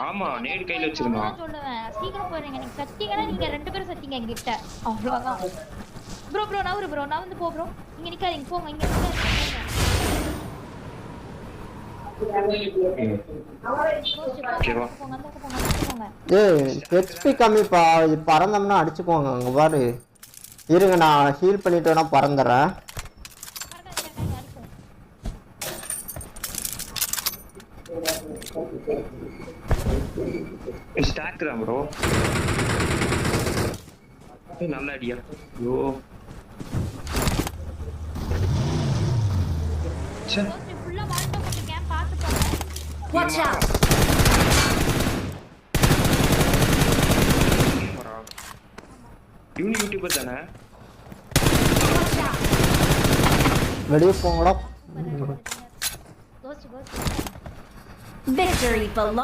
ஆமா நேடு கையில வச்சிருந்தான். அவ்வளவுதான் சொல்லுவேன். சீக்கிரம் போறீங்க. நீங்க சத்தீங்கன்னா நீங்க 2 பேரும் சத்தீங்க என்கிட்ட. அவ்வளவுதான். ப்ரோ நவரு ப்ரோ நவந்து போ ப்ரோ. இங்க நிக்காதீங்க போங்க இங்க நிக்காதீங்க. ஹெச்பி கம்மிப்பா. பறந்தோம்னா அடிச்சுக்குவாங்க. அங்க பாரு. இருங்க நான் ஹீல் பண்ணிட்டு வேணா பறந்துடுறேன். ஸ்டாக் தான் ப்ரோ. நல்ல ஐடியா. ஐயோ ஃபுல்லா வால்ட்ட போட்டுக்கேன் பாத்து போங்க. Watch out. இவனு யூடியூபர் தானே? வெளியே போங்கடா. Cost Victory belongs